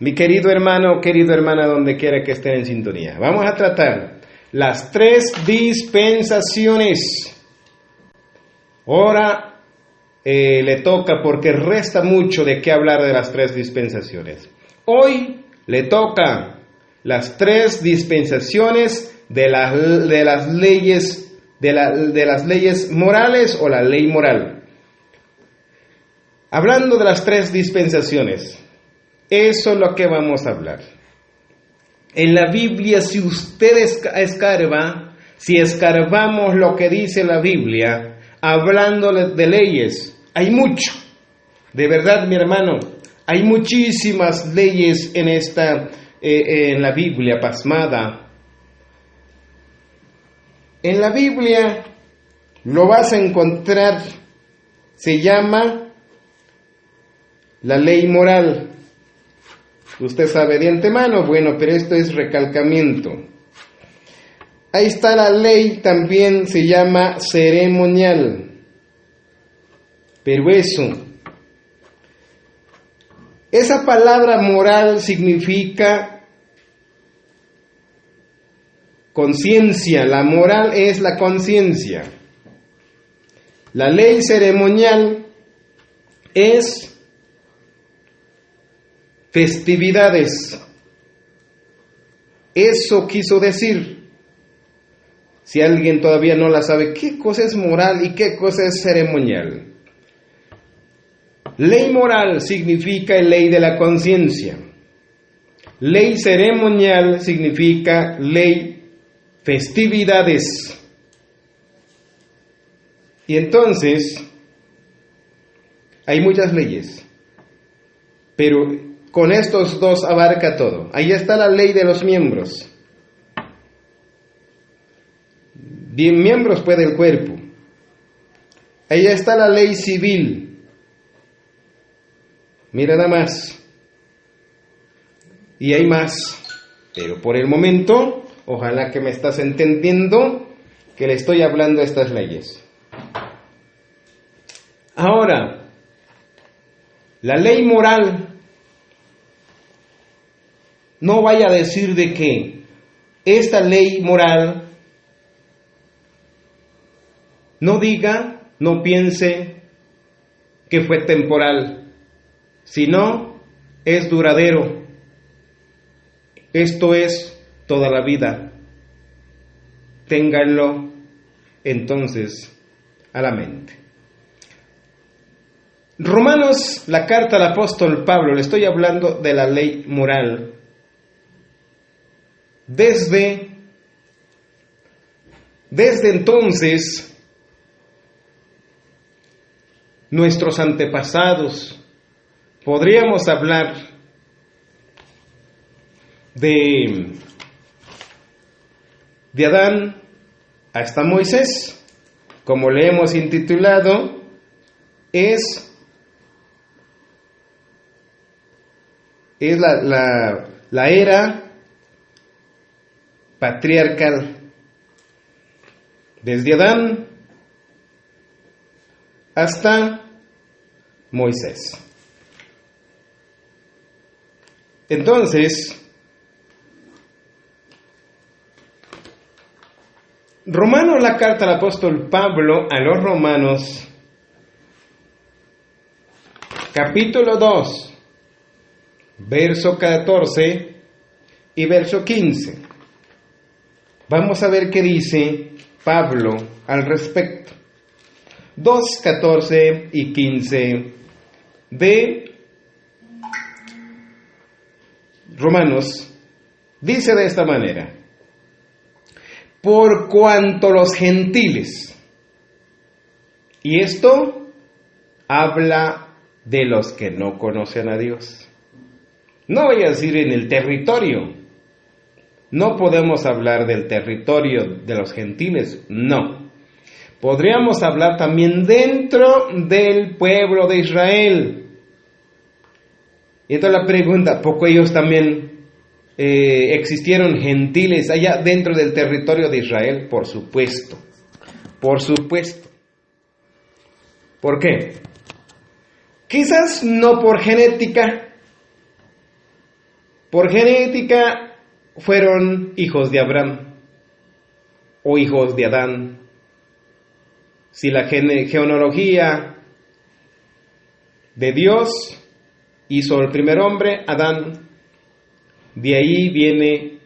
Mi querido hermano, querida hermana, donde quiera que estén en sintonía. Vamos a tratar las 3 dispensaciones. Ahora le toca porque resta mucho de qué hablar de las 3 dispensaciones. Hoy le toca las 3 dispensaciones de las leyes morales o la ley moral. Hablando de las 3 dispensaciones, eso es lo que vamos a hablar. En la Biblia, si usted escarba, si escarbamos lo que dice la Biblia, hablando de leyes, hay mucho. De verdad, mi hermano, hay muchísimas leyes en la Biblia pasmada. En la Biblia lo vas a encontrar, se llama la ley moral. Usted sabe de antemano, bueno, pero esto es recalcamiento. Ahí está la ley, también se llama ceremonial. Pero esa palabra moral significa conciencia. La moral es la conciencia. La ley ceremonial es festividades. Eso quiso decir. Si alguien todavía no la sabe, ¿qué cosa es moral y qué cosa es ceremonial? Ley moral significa ley de la conciencia. Ley ceremonial significa ley festividades. Y entonces, hay muchas leyes, pero con estos 2 abarca todo. Ahí está la ley de los miembros. 10 miembros puede el cuerpo. Ahí está la ley civil. Mira nada más. Y hay más. Pero por el momento, ojalá que me estás entendiendo que le estoy hablando de estas leyes. Ahora, la ley moral. No vaya a decir de que esta ley moral no diga, no piense que fue temporal, sino es duradero. Esto es toda la vida. Ténganlo entonces a la mente. Romanos, la carta al apóstol Pablo, le estoy hablando de la ley moral. Desde entonces, nuestros antepasados, podríamos hablar de Adán hasta Moisés, como le hemos intitulado, es la era patriarcal, desde Adán hasta Moisés. Entonces, Romanos, la carta al apóstol Pablo a los romanos, capítulo 2, verso 14 y verso 15. Vamos a ver qué dice Pablo al respecto. 2, 14 y 15 de Romanos dice de esta manera: por cuanto los gentiles, y esto habla de los que no conocen a Dios. No voy a decir en el territorio. No podemos hablar del territorio de los gentiles, no. Podríamos hablar también dentro del pueblo de Israel. Y entonces la pregunta, ¿poco ellos también existieron gentiles allá dentro del territorio de Israel? Por supuesto, por supuesto. ¿Por qué? Quizás no por genética, Por genética fueron hijos de Abraham o hijos de Adán. Si la genealogía de Dios hizo el primer hombre, Adán, de ahí viene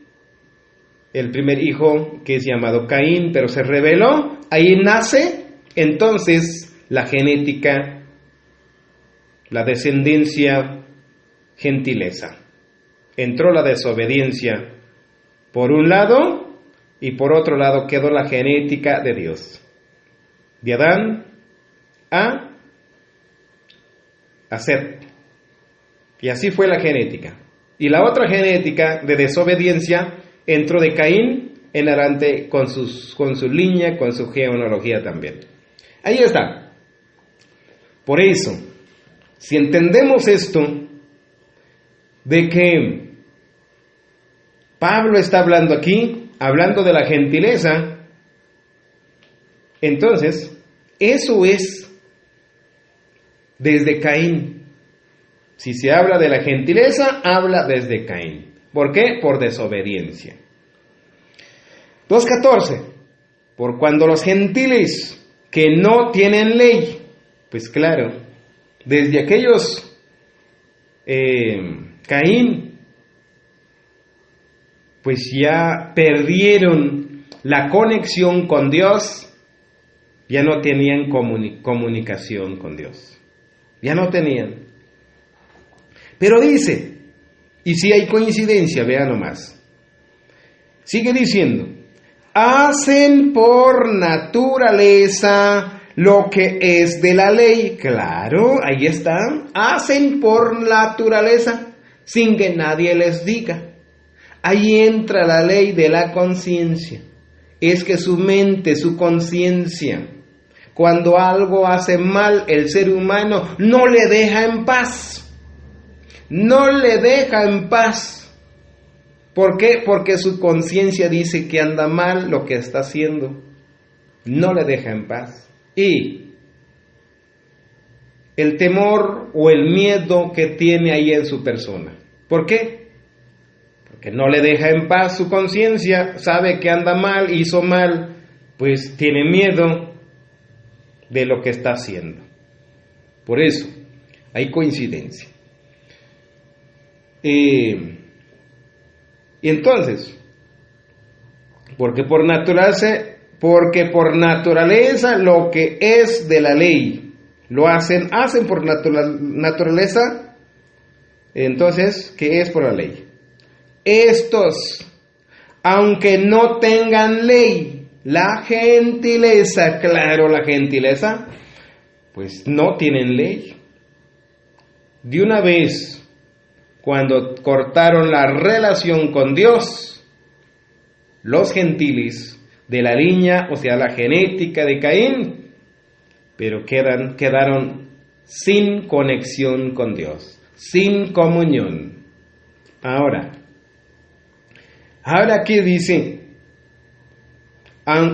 el primer hijo que es llamado Caín, pero se rebeló, ahí nace entonces la genética, la descendencia gentileza. Entró la desobediencia por un lado y por otro lado quedó la genética de Dios. De Adán a Set. Y así fue la genética. Y la otra genética de desobediencia entró de Caín en adelante con su línea, con su genealogía también. Ahí está. Por eso, si entendemos esto, de que Pablo está hablando aquí, hablando de la gentileza, entonces, eso es desde Caín. Si se habla de la gentileza, habla desde Caín. ¿Por qué? Por desobediencia. 2:14. Por cuando los gentiles que no tienen ley, pues claro, desde aquellos Caín, pues ya perdieron la conexión con Dios, ya no tenían comunicación con Dios, ya no tenían. Pero dice, y si hay coincidencia, vean nomás, sigue diciendo, hacen por naturaleza lo que es de la ley. Claro, ahí está, hacen por naturaleza, sin que nadie les diga. Ahí entra la ley de la conciencia. Es que su mente, su conciencia, cuando algo hace mal, el ser humano no le deja en paz. No le deja en paz. ¿Por qué? Porque su conciencia dice que anda mal lo que está haciendo. No le deja en paz. Y el temor o el miedo que tiene ahí en su persona. ¿Por qué? Porque no le deja en paz su conciencia, sabe que anda mal, hizo mal, pues tiene miedo de lo que está haciendo. Por eso, hay coincidencia. Y entonces, porque por naturaleza lo que es de la ley, lo hacen por naturaleza, entonces, ¿qué es por la ley? Estos, aunque no tengan ley, la gentileza, claro, la gentileza, pues no tienen ley. De una vez, cuando cortaron la relación con Dios, los gentiles de la línea, o sea, la genética de Caín, pero quedaron sin conexión con Dios, sin comunión. Ahora aquí dice,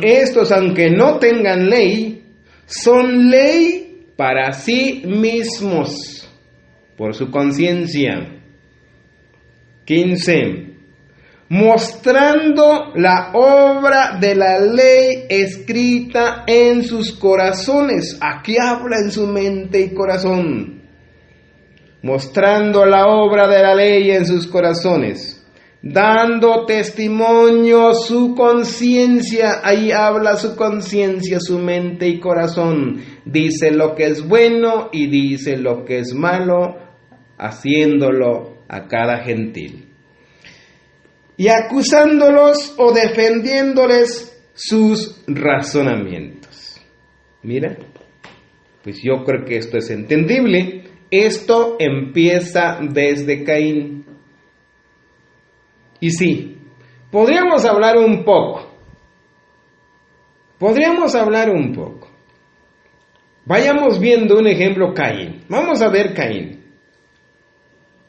estos, aunque no tengan ley, son ley para sí mismos, por su conciencia. 15. Mostrando la obra de la ley escrita en sus corazones. Aquí habla en su mente y corazón. Mostrando la obra de la ley en sus corazones. Dando testimonio su conciencia. Ahí habla su conciencia, su mente y corazón. Dice lo que es bueno y dice lo que es malo, haciéndolo a cada gentil. Y acusándolos o defendiéndoles sus razonamientos. Mira, pues yo creo que esto es entendible. Esto empieza desde Caín. Y sí, podríamos hablar un poco. Vayamos viendo un ejemplo, Caín. Vamos a ver Caín.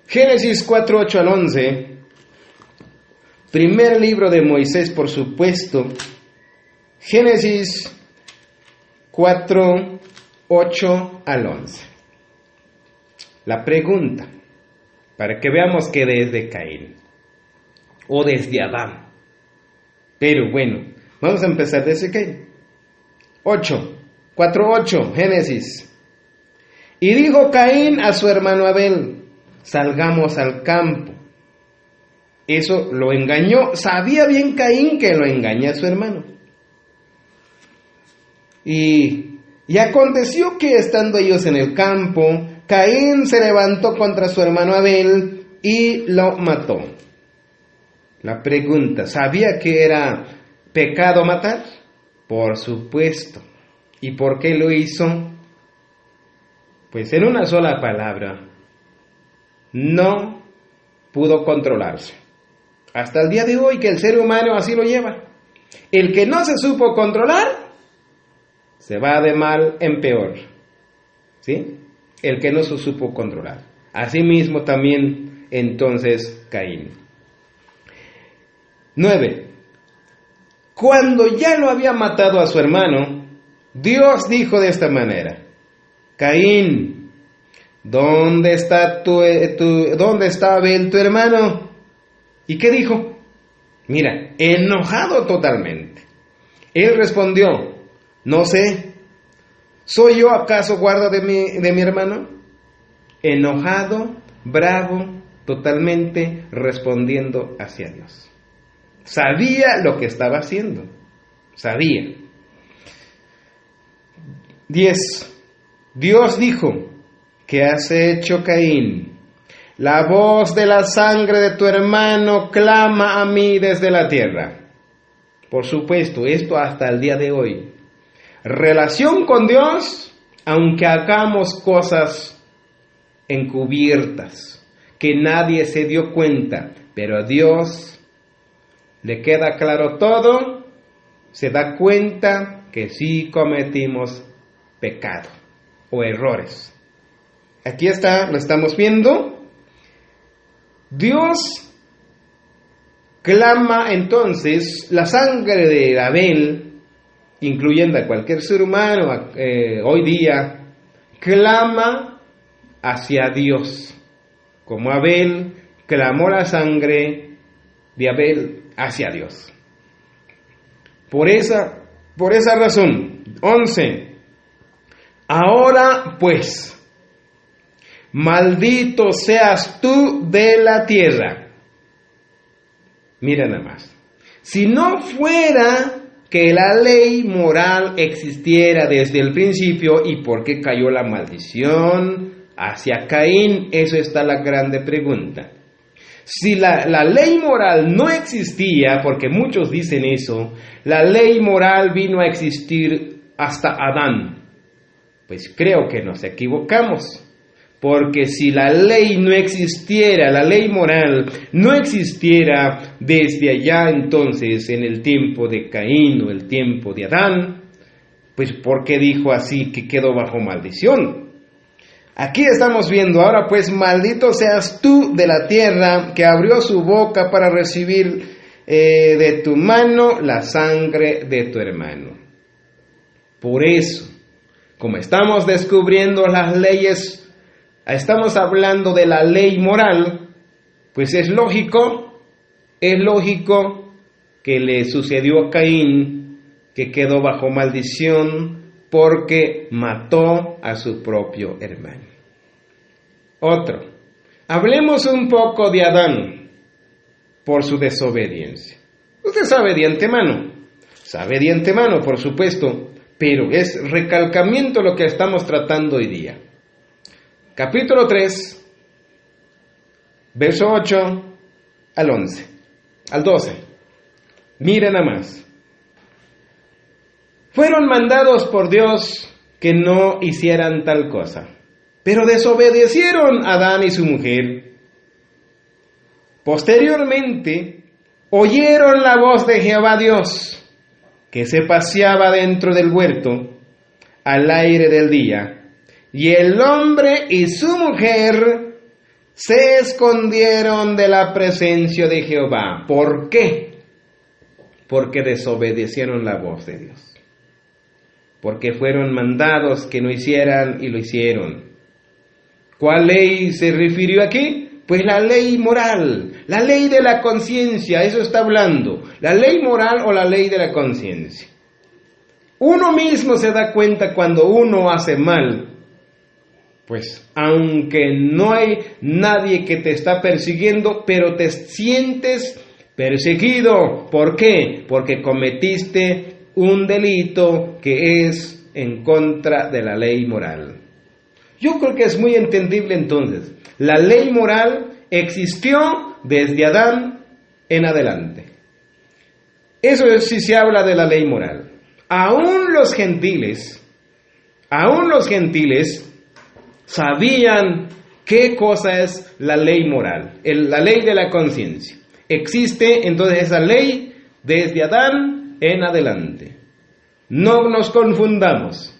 Génesis 4:8 al 11. Primer libro de Moisés, por supuesto. Génesis 4:8 al 11. La pregunta: para que veamos que desde Caín o desde Adán. Pero bueno, vamos a empezar desde Caín. 4:8, Génesis. Y dijo Caín a su hermano Abel: salgamos al campo. Eso lo engañó. Sabía bien Caín que lo engaña a su hermano. Y aconteció que estando ellos en el campo, Caín se levantó contra su hermano Abel y lo mató. La pregunta: ¿sabía que era pecado matar? Por supuesto. ¿Y por qué lo hizo? Pues en una sola palabra: no pudo controlarse. Hasta el día de hoy que el ser humano así lo lleva. El que no se supo controlar, se va de mal en peor. ¿Sí? El que no se supo controlar. Asimismo también entonces Caín. 9. Cuando ya lo había matado a su hermano, Dios dijo de esta manera: Caín, ¿dónde está Abel tu hermano? ¿Y qué dijo? Mira, enojado totalmente. Él respondió: no sé, ¿soy yo acaso guarda de mi hermano? Enojado, bravo, totalmente respondiendo hacia Dios. Sabía lo que estaba haciendo, sabía. 10. Dios dijo: ¿qué has hecho, Caín? La voz de la sangre de tu hermano clama a mí desde la tierra. Por supuesto, esto hasta el día de hoy. Relación con Dios, aunque hagamos cosas encubiertas, que nadie se dio cuenta, pero a Dios le queda claro todo, se da cuenta que sí cometimos pecado o errores. Aquí está, lo estamos viendo. Dios clama entonces la sangre de Abel, incluyendo a cualquier ser humano hoy día, clama hacia Dios, como Abel clamó la sangre de Abel hacia Dios. Por esa razón, 11. Ahora pues, maldito seas tú de la tierra. Mira nada más. Si no fuera que la ley moral existiera desde el principio, ¿y por qué cayó la maldición hacia Caín? Eso está la grande pregunta. Si la ley moral no existía, porque muchos dicen eso, la ley moral vino a existir hasta Adán. Pues creo que nos equivocamos. Porque si la ley no existiera, la ley moral no existiera desde allá entonces en el tiempo de Caín o el tiempo de Adán, pues ¿por qué dijo así que quedó bajo maldición? Aquí estamos viendo: ahora pues maldito seas tú de la tierra que abrió su boca para recibir de tu mano la sangre de tu hermano. Por eso, como estamos descubriendo las leyes, estamos hablando de la ley moral, pues es lógico que le sucedió a Caín, que quedó bajo maldición porque mató a su propio hermano. Otro, hablemos un poco de Adán por su desobediencia. Usted sabe de antemano, por supuesto, pero es recalcamiento lo que estamos tratando hoy día. Capítulo 3, verso 8 al 11, al 12. Miren nada más. Fueron mandados por Dios que no hicieran tal cosa, pero desobedecieron a Adán y su mujer. Posteriormente, oyeron la voz de Jehová Dios, que se paseaba dentro del huerto al aire del día. Y el hombre y su mujer se escondieron de la presencia de Jehová. ¿Por qué? Porque desobedecieron la voz de Dios. Porque fueron mandados que no hicieran y lo hicieron. ¿Cuál ley se refirió aquí? Pues la ley moral, la ley de la conciencia, eso está hablando. La ley moral o la ley de la conciencia. Uno mismo se da cuenta cuando uno hace mal. Pues aunque no hay nadie que te está persiguiendo, pero te sientes perseguido. ¿Por qué? Porque cometiste un delito que es en contra de la ley moral. Yo creo que es muy entendible entonces. La ley moral existió desde Adán en adelante. Eso es si se habla de la ley moral. Aún los gentiles sabían qué cosa es la ley moral, la ley de la conciencia. Existe entonces esa ley desde Adán en adelante. No nos confundamos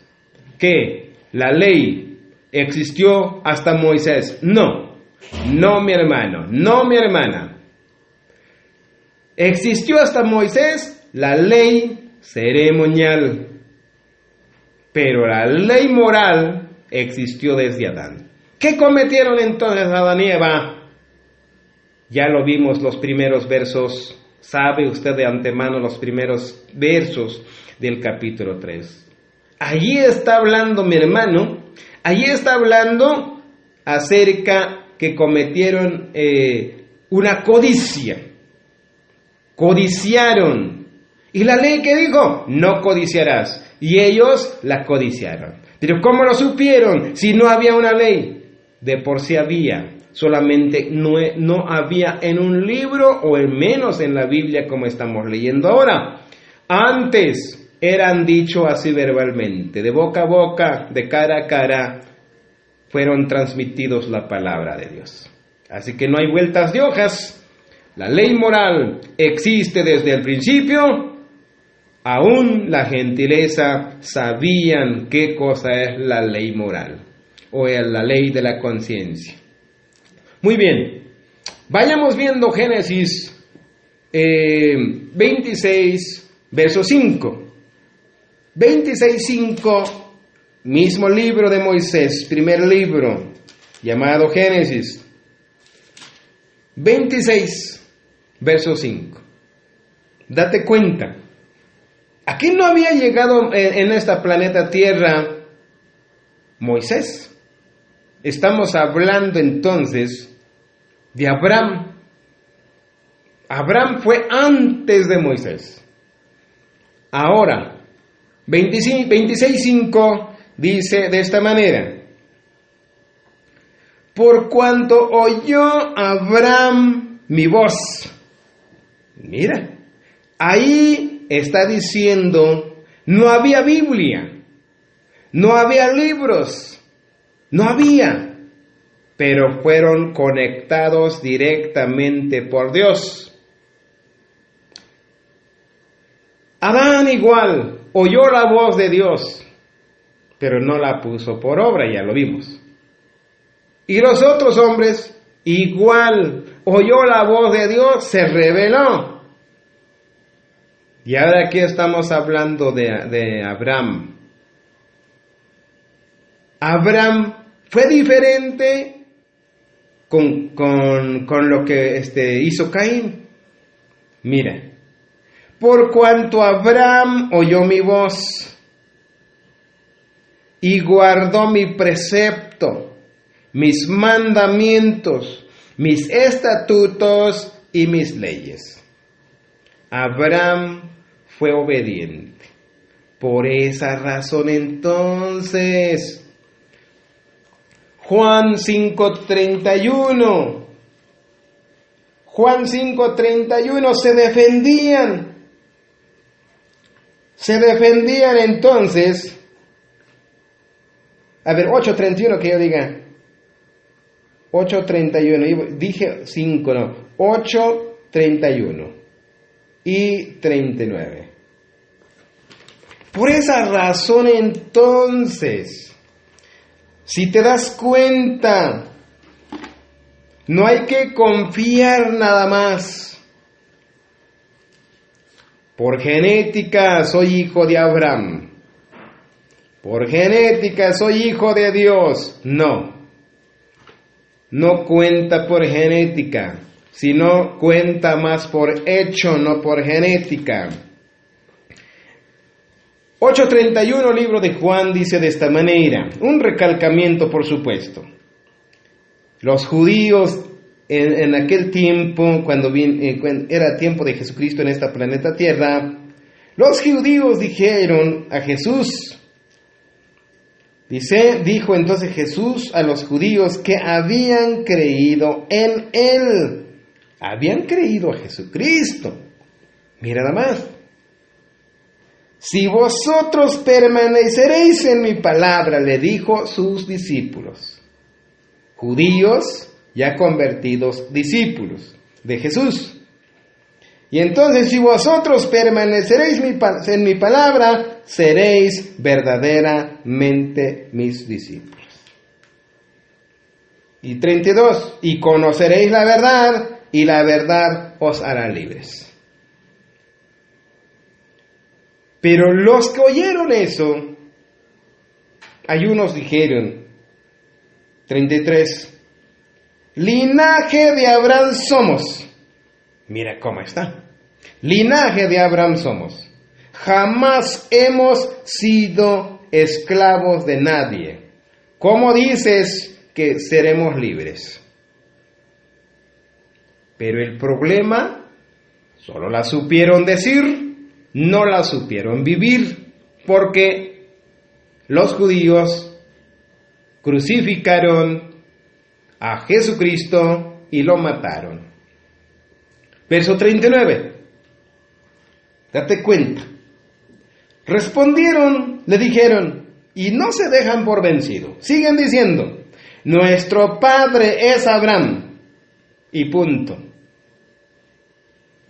que la ley existió hasta Moisés. No, mi hermano, no mi hermana. Existió hasta Moisés la ley ceremonial, pero la ley moral existió desde Adán. ¿Qué cometieron entonces Adán y Eva? Ya lo vimos los primeros versos, sabe usted de antemano los primeros versos del capítulo 3. Allí está hablando mi hermano, allí está hablando acerca que cometieron una codicia. Codiciaron. ¿Y la ley qué dijo? No codiciarás. Y ellos la codiciaron. Pero ¿cómo lo supieron si no había una ley? De por sí había, solamente no había en un libro o en menos en la Biblia como estamos leyendo ahora. Antes eran dicho así verbalmente, de boca a boca, de cara a cara, fueron transmitidos la palabra de Dios. Así que no hay vueltas de hojas. La ley moral existe desde el principio. Aún la gentileza sabían qué cosa es la ley moral o la ley de la conciencia. Muy bien, vayamos viendo Génesis 26, verso 5. 26:5, mismo libro de Moisés, primer libro, llamado Génesis. 26, verso 5. Date cuenta. Aquí no había llegado en esta planeta Tierra Moisés. Estamos hablando entonces de Abraham. Abraham fue antes de Moisés. Ahora, 26:5 dice de esta manera: por cuanto oyó Abraham mi voz. Mira, ahí está diciendo, no había Biblia, no había libros, no había, pero fueron conectados directamente por Dios. Adán igual, oyó la voz de Dios, pero no la puso por obra, ya lo vimos. Y los otros hombres igual, oyó la voz de Dios, se rebeló. Y ahora aquí estamos hablando de Abraham. Abraham fue diferente con lo que hizo Caín. Mira, por cuanto Abraham oyó mi voz y guardó mi precepto, mis mandamientos, mis estatutos y mis leyes. Abraham fue obediente. Por esa razón entonces, Juan 5:31 se defendían entonces. A ver, 8:31 que yo diga. 8:31, dije 5, no, 8:31 y 39. Por esa razón entonces, si te das cuenta, no hay que confiar nada más. Por genética soy hijo de Abraham. Por genética soy hijo de Dios. No no cuenta por genética, sino cuenta más por hecho, no por genética. 8:31, libro de Juan, dice de esta manera, un recalcamiento por supuesto. Los judíos en aquel tiempo, cuando era tiempo de Jesucristo en esta planeta Tierra, los judíos dijeron a Jesús, dijo entonces Jesús a los judíos que habían creído en Él, habían creído a Jesucristo. Mira nada más. Si vosotros permaneceréis en mi palabra, le dijo sus discípulos, judíos ya convertidos discípulos de Jesús. Y entonces, si vosotros permaneceréis en mi palabra, seréis verdaderamente mis discípulos. Y 32, y conoceréis la verdad, y la verdad os hará libres. Pero los que oyeron eso, hay unos dijeron, 33, linaje de Abraham somos. Mira cómo está. Linaje de Abraham somos. Jamás hemos sido esclavos de nadie. ¿Cómo dices que seremos libres? Pero el problema, solo la supieron decir, no la supieron vivir, porque los judíos crucificaron a Jesucristo y lo mataron. Verso 39. Date cuenta. Respondieron, le dijeron, y no se dejan por vencido. Siguen diciendo, nuestro padre es Abraham. Y punto.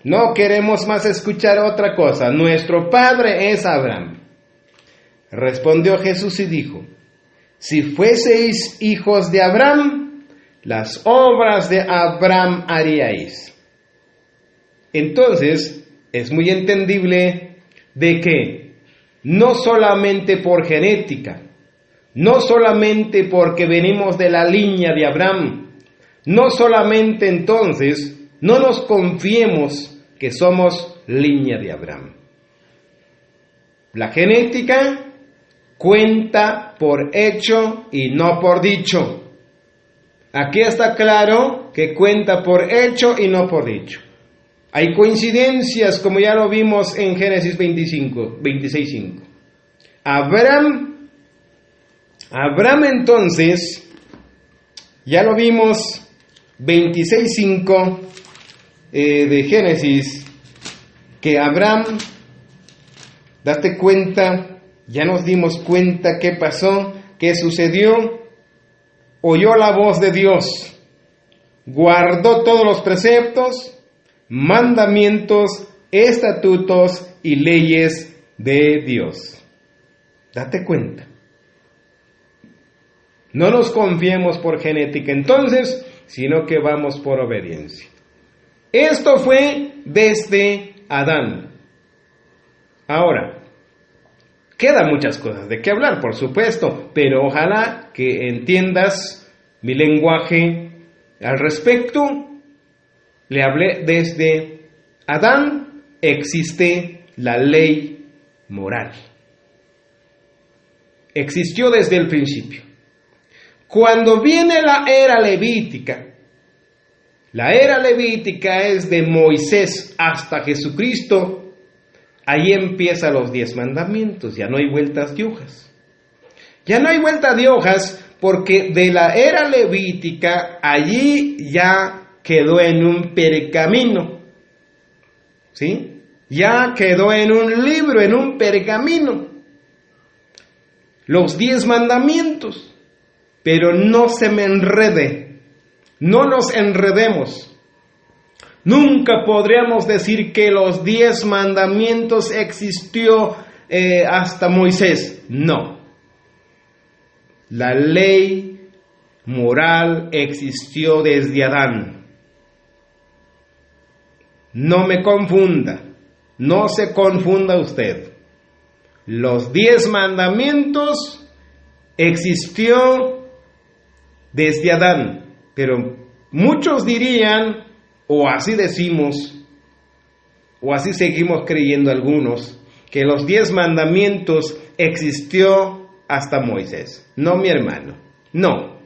No queremos más escuchar otra cosa. Nuestro padre es Abraham. Respondió Jesús y dijo, si fueseis hijos de Abraham, las obras de Abraham haríais. Entonces, es muy entendible de que no solamente por genética, no solamente porque venimos de la línea de Abraham, no solamente entonces, no nos confiemos que somos línea de Abraham. La genética cuenta por hecho y no por dicho. Aquí está claro que cuenta por hecho y no por dicho. Hay coincidencias, como ya lo vimos en Génesis 26:5. Abraham entonces, ya lo vimos, 26:5 de Génesis, que Abraham, date cuenta, ya nos dimos cuenta qué pasó, qué sucedió, oyó la voz de Dios, guardó todos los preceptos, mandamientos, estatutos y leyes de Dios. Date cuenta. No nos confiemos por genética entonces, sino que vamos por obediencia. Esto fue desde Adán. Ahora, quedan muchas cosas de qué hablar, por supuesto, pero ojalá que entiendas mi lenguaje al respecto. Le hablé desde Adán, existe la ley moral. Existió desde el principio. Cuando viene la era levítica es de Moisés hasta Jesucristo, ahí empiezan los 10 mandamientos, ya no hay vueltas de hojas. Ya no hay vuelta de hojas porque de la era levítica allí ya quedó en un pergamino, ¿sí? Ya quedó en un libro, en un pergamino, los 10 mandamientos, pero no se me enrede, no nos enredemos. Nunca podríamos decir que los 10 mandamientos existió hasta Moisés, no. La ley moral existió desde Adán. No me confunda, no se confunda usted. Los 10 mandamientos existió desde Adán, Pero muchos dirían, o así decimos, o así seguimos creyendo algunos, que los 10 mandamientos existió hasta Moisés. No, mi hermano, no.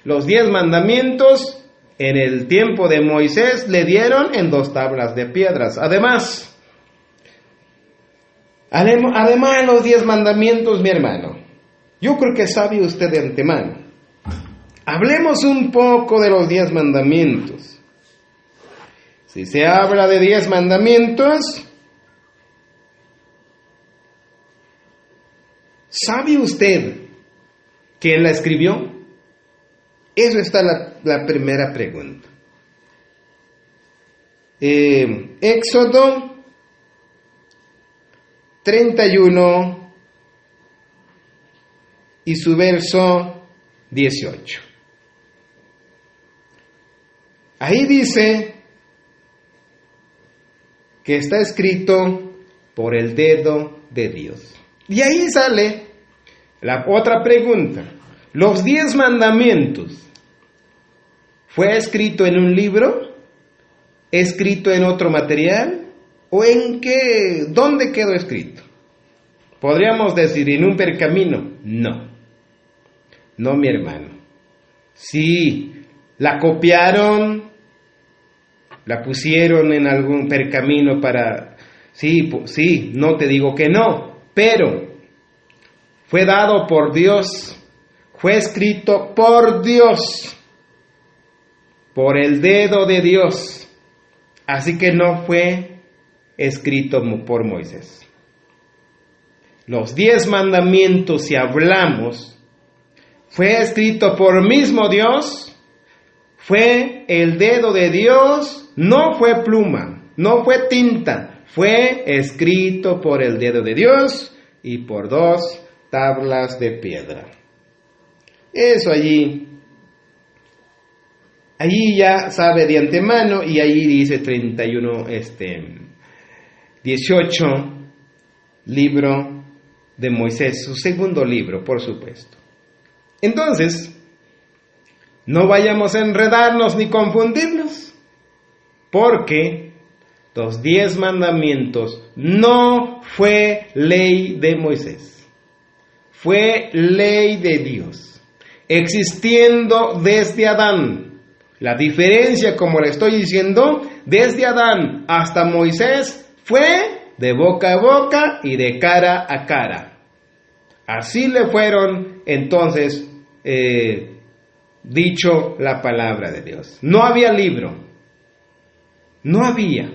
Los 10 mandamientos en el tiempo de Moisés le dieron en 2 tablas de piedras. Además los 10 mandamientos, mi hermano, yo creo que sabe usted de antemano. Hablemos un poco de los 10 mandamientos. Si se habla de 10 mandamientos, ¿sabe usted quién la escribió? Eso está la primera pregunta. Éxodo 31 y su verso 18. Ahí dice que está escrito por el dedo de Dios. Y ahí sale la otra pregunta. Los 10 mandamientos, ¿fue escrito en un libro? ¿Escrito en otro material? ¿O en qué? ¿Dónde quedó escrito? Podríamos decir, ¿en un pergamino? No. No, mi hermano. Sí, la copiaron, la pusieron en algún pergamino para... Sí, no te digo que no, pero fue dado por Dios, fue escrito por Dios, por el dedo de Dios. Así que no fue escrito por Moisés. Los 10 mandamientos, si hablamos, fue escrito por mismo Dios, fue el dedo de Dios, no fue pluma, no fue tinta, fue escrito por el dedo de Dios y por 2 tablas de piedra. Eso allí ya sabe de antemano, y allí dice 18, libro de Moisés, su segundo libro, por supuesto. Entonces, no vayamos a enredarnos ni confundirnos, porque los 10 mandamientos no fue ley de Moisés, fue ley de Dios, existiendo desde Adán. La diferencia, como le estoy diciendo, desde Adán hasta Moisés fue de boca a boca y de cara a cara. Así le fueron entonces dicho la palabra de Dios. No había libro, no había.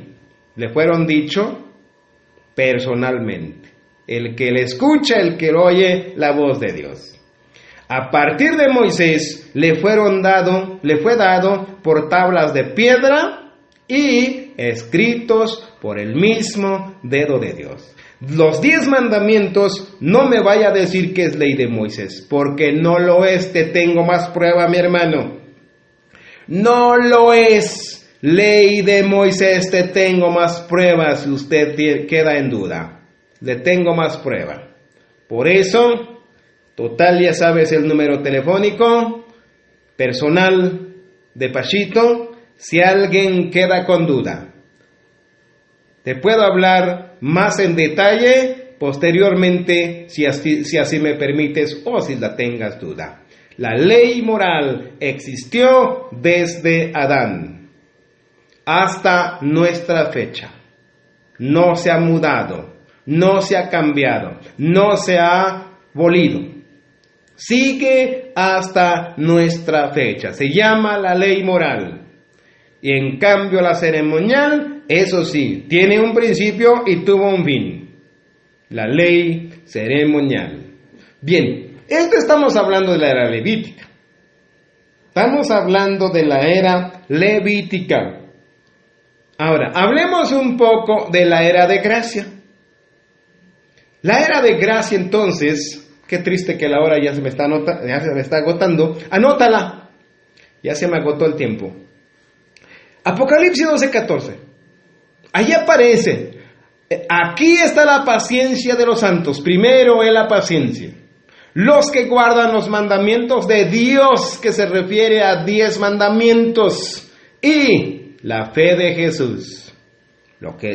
Le fueron dicho personalmente. El que le escucha, el que oye la voz de Dios. A partir de Moisés le fue dado por tablas de piedra y escritos por el mismo dedo de Dios. Los 10 mandamientos, no me vaya a decir que es ley de Moisés, porque no lo es. Te tengo más prueba, mi hermano. No lo es ley de Moisés, te tengo más pruebas. Si usted queda en duda, le tengo más prueba. Por eso, total, ya sabes el número telefónico personal de Pachito. Si alguien queda con duda, te puedo hablar más en detalle posteriormente, si así me permites, o si la tengas duda. La ley moral existió desde Adán hasta nuestra fecha. No se ha mudado, no se ha cambiado, no se ha abolido. Sigue hasta nuestra fecha. Se llama la ley moral. Y en cambio la ceremonial, eso sí, tiene un principio y tuvo un fin. La ley ceremonial. Bien, estamos hablando de la era levítica. Estamos hablando de la era levítica. Ahora, hablemos un poco de la era de gracia. La era de gracia, entonces, qué triste que la hora ya se me está agotando. Anótala. Ya se me agotó el tiempo. Apocalipsis 12:14. Allí aparece. Aquí está la paciencia de los santos. Primero es la paciencia. los que guardan los mandamientos de Dios, que se refiere a 10 mandamientos, y la fe de Jesús.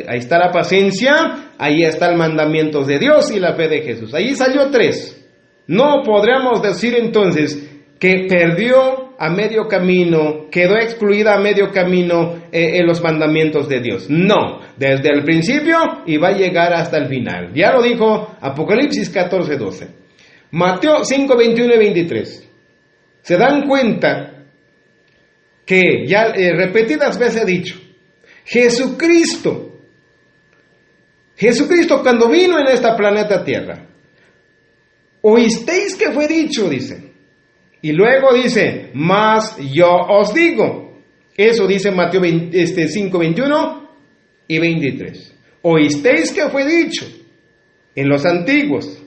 Ahí está la paciencia, ahí está el mandamiento de Dios y la fe de Jesús. Ahí salió 3. No podríamos decir entonces que perdió a medio camino, quedó excluida a medio camino en los mandamientos de Dios. No, desde el principio y va a llegar hasta el final. Ya lo dijo Apocalipsis 14:12. Mateo 5:21 y 23. ¿Se dan cuenta que ya repetidas veces he dicho, Jesucristo cuando vino en esta planeta Tierra, oísteis que fue dicho, dice. Y luego dice, mas yo os digo. Eso dice Mateo 5:21 y 23. Oísteis que fue dicho en los antiguos.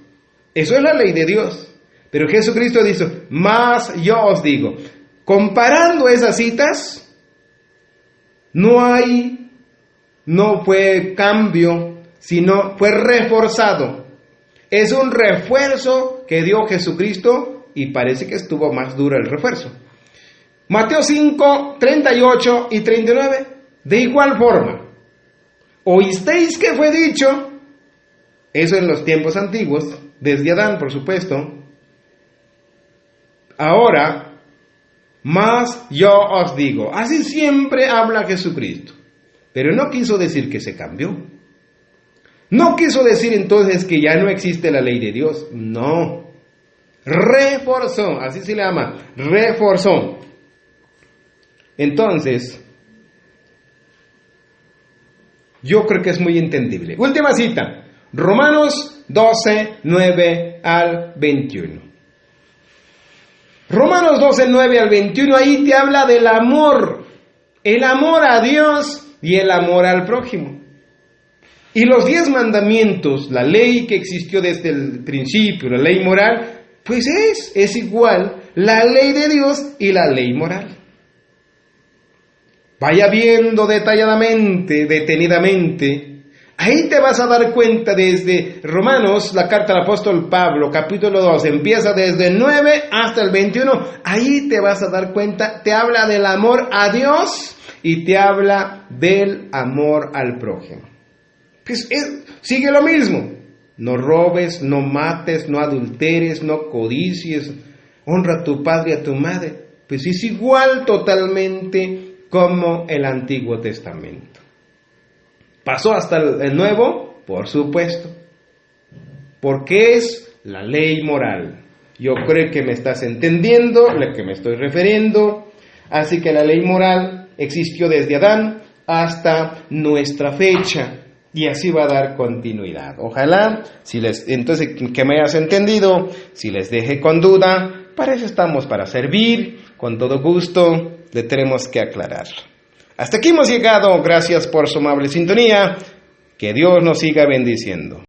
Eso es la ley de Dios. Pero Jesucristo dice, mas yo os digo. Comparando esas citas, no fue cambio, sino fue reforzado. Es un refuerzo que dio Jesucristo y parece que estuvo más duro el refuerzo. Mateo 5:38 y 39, de igual forma. Oísteis que fue dicho, eso en los tiempos antiguos, desde Adán, por supuesto. Ahora, mas yo os digo, así siempre habla Jesucristo. Pero no quiso decir que se cambió. No quiso decir entonces que ya no existe la ley de Dios. No. Reforzó, así se le llama, reforzó. Entonces, yo creo que es muy entendible. Última cita, Romanos 12:9 al 21. Romanos 12:9 al 21, ahí te habla del amor, el amor a Dios y el amor al prójimo. Y los 10 mandamientos, la ley que existió desde el principio, la ley moral, pues es igual la ley de Dios y la ley moral. Vaya viendo detalladamente, detenidamente. Ahí te vas a dar cuenta desde Romanos, la carta del apóstol Pablo, capítulo 2, empieza desde el 9 hasta el 21. Ahí te vas a dar cuenta, te habla del amor a Dios y te habla del amor al prójimo. Pues sigue lo mismo. No robes, no mates, no adulteres, no codicies, honra a tu padre y a tu madre. Pues es igual totalmente como el Antiguo Testamento. ¿Pasó hasta el Nuevo? Por supuesto. Porque es la ley moral. Yo creo que me estás entendiendo a lo que me estoy refiriendo. Así que la ley moral existió desde Adán hasta nuestra fecha. Y así va a dar continuidad. Ojalá, entonces que me hayas entendido, si les dejé con duda, para eso estamos, para servir, con todo gusto, le tenemos que aclarar. Hasta aquí hemos llegado, gracias por su amable sintonía, que Dios nos siga bendiciendo.